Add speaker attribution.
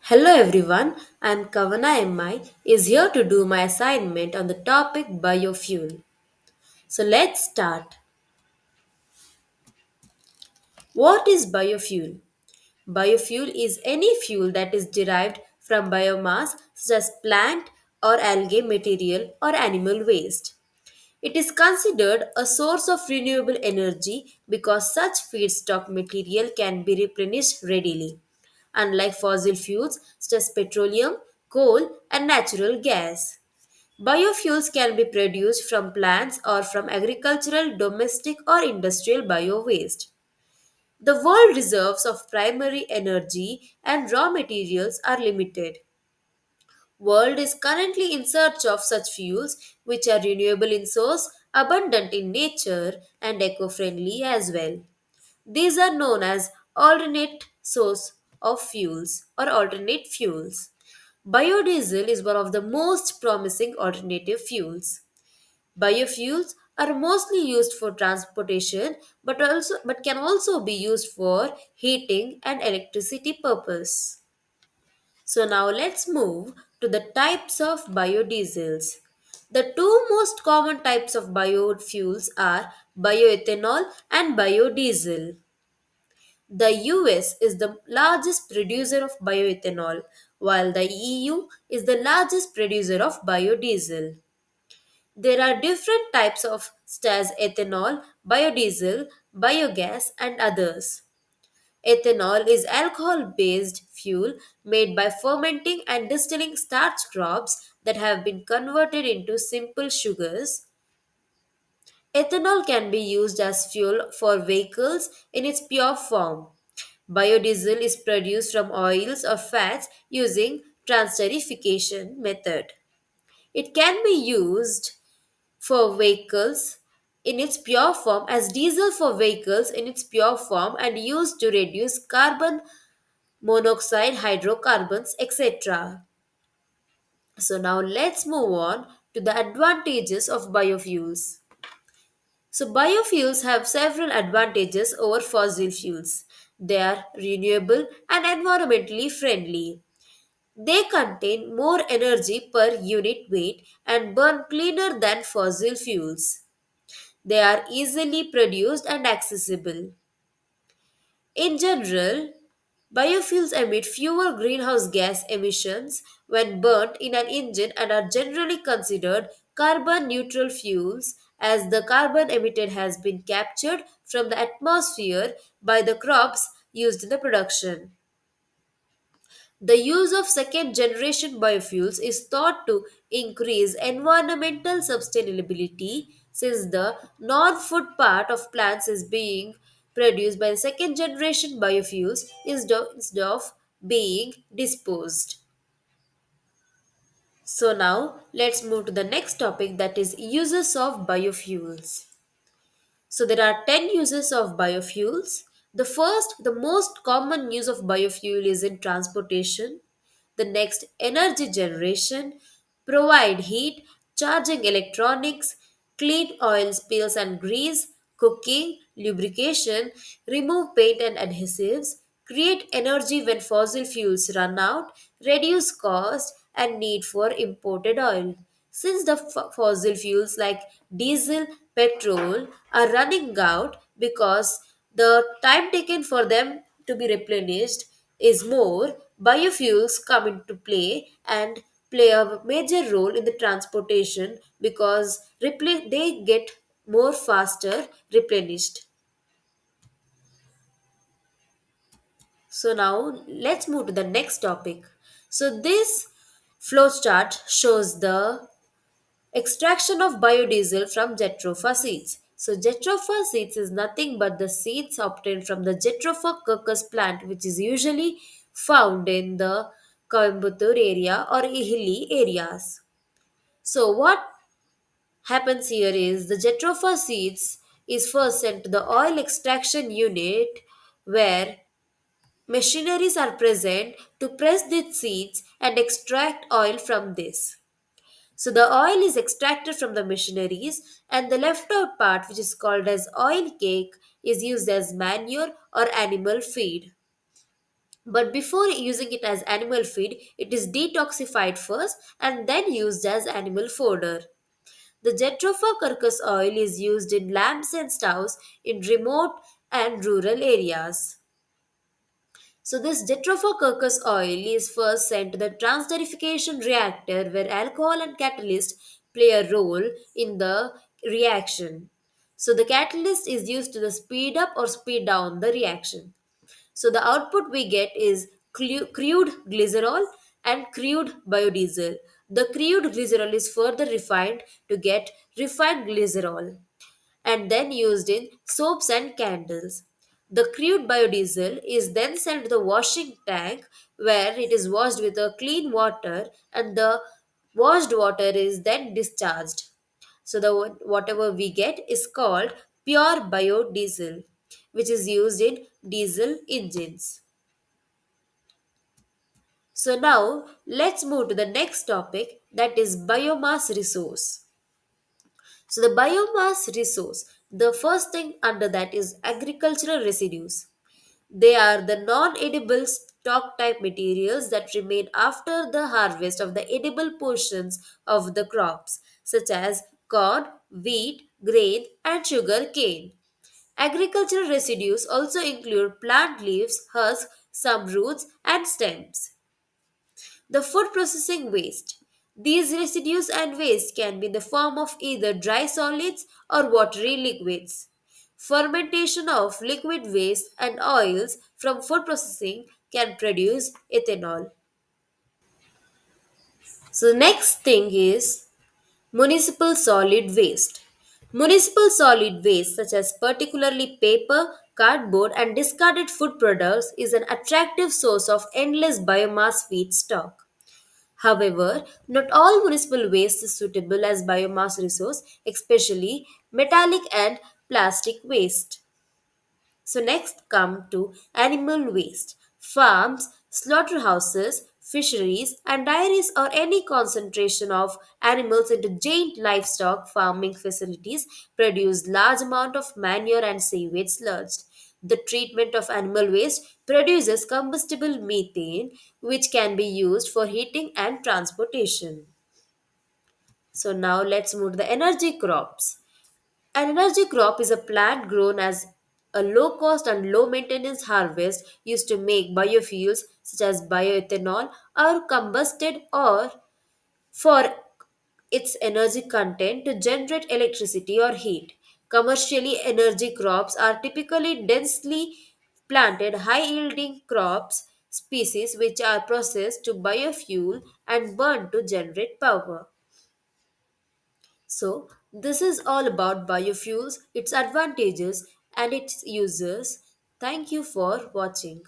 Speaker 1: Hello everyone, I'm Kavana MI is here to do my assignment on the topic biofuel. So let's start. What is biofuel? Biofuel is any fuel that is derived from biomass such as plant or algae material or animal waste. It is considered a source of renewable energy because such feedstock material can be replenished readily, unlike fossil fuels such as petroleum, coal, and natural gas. Biofuels can be produced from plants or from agricultural, domestic, or industrial bio waste. The world reserves of primary energy and raw materials are limited. World is currently in search of such fuels which are renewable in source, abundant in nature, and eco-friendly as well. These are known as alternate source of fuels or alternate fuels. Biodiesel is one of the most promising alternative fuels. Biofuels are mostly used for transportation but can also be used for heating and electricity purpose. So now let's move to the types of biodiesels. The two most common types of biofuels are bioethanol and biodiesel. The US is the largest producer of bioethanol, while the EU is the largest producer of biodiesel. There are different types of as ethanol, biodiesel, biogas, and others. Ethanol is alcohol based fuel made by fermenting and distilling starch crops that have been converted into simple sugars. Ethanol can be used as fuel for vehicles in its pure form. Biodiesel is produced from oils or fats using transesterification method. It can be used for vehicles in its pure form as diesel for vehicles in its pure form and used to reduce carbon monoxide, hydrocarbons, etc. So now let's move on to the advantages of biofuels. So biofuels have several advantages over fossil fuels. They are renewable and environmentally friendly. They contain more energy per unit weight and burn cleaner than fossil fuels. They are easily produced and accessible. In general, biofuels emit fewer greenhouse gas emissions when burnt in an engine and are generally considered carbon neutral fuels as the carbon emitted has been captured from the atmosphere by the crops used in the production. The use of second generation biofuels is thought to increase environmental sustainability since the non food part of plants is being produced by second generation biofuels instead of being disposed. So, now let's move to the next topic, that is uses of biofuels. So there are 10 uses of biofuels. The first, the most common use of biofuel is in transportation. The next, energy generation, provide heat, charging electronics, clean oil spills and grease, cooking, lubrication, remove paint and adhesives, create energy when fossil fuels run out, reduce cost and need for imported oil. Since the fossil fuels like diesel, petrol are running out because the time taken for them to be replenished is more, biofuels come into play and play a major role in the transportation because they get more faster replenished. So now let's move to the next topic. So this flow chart shows the extraction of biodiesel from Jatropha seeds. So Jatropha seeds is nothing but the seeds obtained from the Jatropha crocus plant, which is usually found in the Coimbatore area or hilly areas. So what happens here is the Jatropha seeds is first sent to the oil extraction unit where machineries are present to press the seeds and extract oil from this. So the oil is extracted from the machineries and the left out part, which is called as oil cake, is used as manure or animal feed. But before using it as animal feed, it is detoxified first and then used as animal fodder. The Jatropha carcass oil is used in lamps and stoves in remote and rural areas. So this Jatropha oil is first sent to the transesterification reactor where alcohol and catalyst play a role in the reaction. So the catalyst is used to the speed up or speed down the reaction. So the output we get is crude glycerol and crude biodiesel. The crude glycerol is further refined to get refined glycerol and then used in soaps and candles. The crude biodiesel is then sent to the washing tank where it is washed with a clean water and the washed water is then discharged. So the whatever we get is called pure biodiesel which is used in diesel engines. So now let's move to the next topic that is biomass resource. So the biomass resource, the first thing under that is agricultural residues. They are the non-edible stock type materials that remain after the harvest of the edible portions of the crops such as corn, wheat, grain and sugar cane. Agricultural residues also include plant leaves, husks, some roots and stems. The food processing waste. These residues and waste can be in the form of either dry solids or watery liquids. Fermentation of liquid waste and oils from food processing can produce ethanol. So, the next thing is municipal solid waste. Municipal solid waste, such as particularly paper, cardboard, and discarded food products, is an attractive source of endless biomass feedstock. However, not all municipal waste is suitable as biomass resource, especially metallic and plastic waste. So next come to animal waste. Farms, slaughterhouses, fisheries and dairies or any concentration of animals into giant livestock farming facilities produce large amount of manure and sewage sludge. The treatment of animal waste produces combustible methane which can be used for heating and transportation. So now let's move to the energy crops. An energy crop is a plant grown as a low cost and low maintenance harvest used to make biofuels such as bioethanol or combusted or for its energy content to generate electricity or heat. Commercially, energy crops are typically densely planted high yielding crops species which are processed to biofuel and burned to generate power. So, this is all about biofuels, its advantages, and its uses. Thank you for watching.